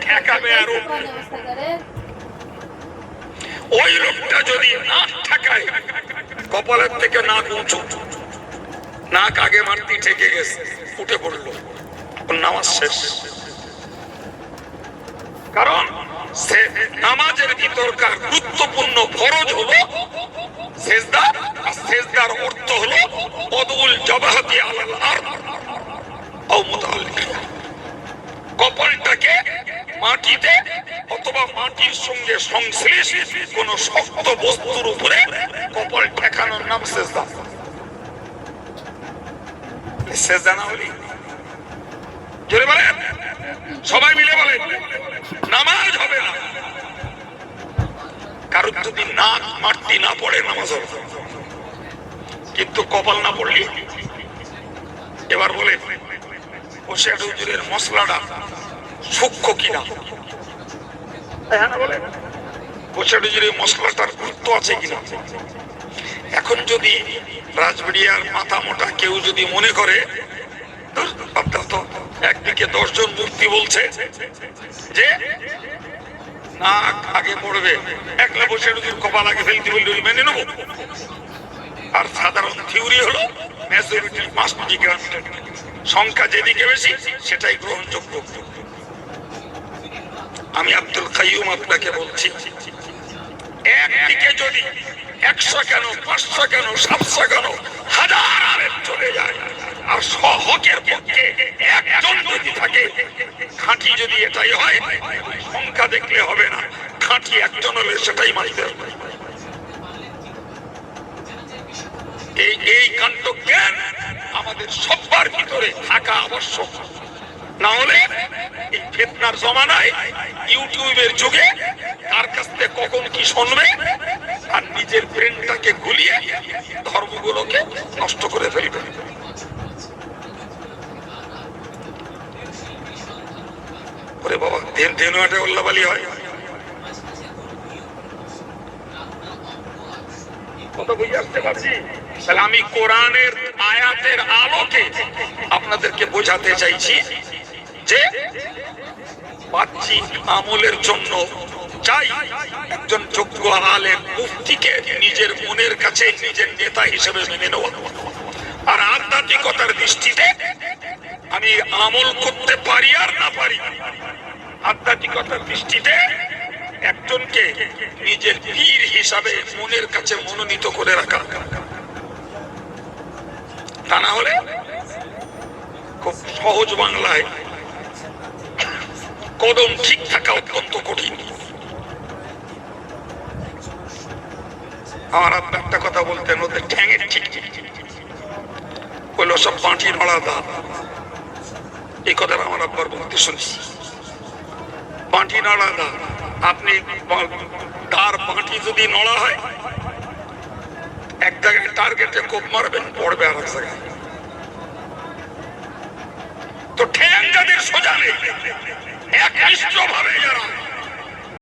ঠেকাবে আরো। ওই লোকটা যদি নাক ঠেকায়, কপালের থেকে নাক উঁচু, নাক আগে মারতি ঠেকে গেছে, উঠে পড়লো, নামাজ শেষ। কারণ নামাজের ভিতরকার গুরুত্বপূর্ণ ফরজ হলো সেজদা, আর সেজদার অর্থ হলো ওয়াদউল জাবাহাতি আলাল আরদ আও মুতাআল্লিকা, কপালটাকে মাটিতে অথবা মাটির সঙ্গে সংশ্লিষ্ট কোন শক্ত বস্তুর উপরে কপাল ঠেকানোর নাম সেজদা। সেজদা না হলে জোরে বলেন, সবাই মিলে বলেন, নামাজ হবে না। কারণ যদি নাক মাটি না পড়ে নামাজ হবে, কিন্তু কপাল না পড়লে। এবার বলে হোসেন হুজুরের মশলাটা সূক্ষ্ম কিনা, বলে হোসেন হুজুরের মশলাটার গুরুত্ব আছে কিনা। এখন যদি রাজবাড়িয়ার মাথা মোটা কেউ যদি মনে করে একদিকে 10 জন মুফতি বলছে যে নাক আগে পড়বে, একলা বসে কপাল আগে ফেলতে বললে মেনে নেবো। আর সাধারণ থিওরি হলো মেজরিটি মাস্ট বি গ্রান্টেড, সংখ্যা যেদিকে বেশি সেটাই গ্রহণযোগ্য। আমি আব্দুল কাইয়ুম আপনাকে বলছি, একদিকে যদি 100 কেন 500 কেন 700 কেন 1000 আলেম চলে যায়, আর হকের পক্ষে একজন যদি থাকে, খাঁটি যদি এটাই হয়, সংখ্যা দেখলে হবে না, খাঁটি একজন হলে সেটাই মানতে হবে। এই কাণ্ড জ্ঞান আমাদের সবার ভিতরে থাকা আবশ্যক। না হলে এই ফিতনার জমানায় ইউটিউবের যুগে কার কাছ থেকে কখন কি শুনবে, আর নিজের ব্রেনটাকে গুলিয়ে ধর্মগুলোকে নষ্ট করে ফেলবে। ওরে বাবা, ধেনুয়াটে উল্লাবালি হয়। কত বুঝে আসতে পারছি? তাহলে আমি কোরআনের আয়াতের আলোকে আপনাদেরকে বোঝাতে চাইছি যে বাহ্যিক আমলের জন্য চাই একজন যোগ্য আলেম মুফতিকে নিজের মনের কাছে নিজের নেতা হিসেবে মেনে নেওয়া। আর আধ্যাত্মিকতার দৃষ্টিতে আমি আমল করতে পারি আর না পারি, আধ্যাত্মিকতার দৃষ্টিতে একজনকে নিজের পীর হিসাবে মনের কাছে মনোনীত করে রাখা। তা না হলে খুব সহজ বাংলায় কদম ঠিক থাকা অত্যন্ত কঠিন। আমার আব্বা একটা কথা বলতেন, ওদের ঠ্যাঙের ঠিক হলো সব পাঁঠি নড়া দা। এই কথাটা আমার আব্বার বলতে শুনছি, পাঁঠি নড়া দা। আপনি তার পাঁঠি যদি নড়া হয়, এক জায়গায় টার্গেটে কোপ মারবেন, পড়বে আর এক জায়গায়। তো ঠ্যাং যাদের সোজা নেই, একনিষ্ঠ ভাবে যারা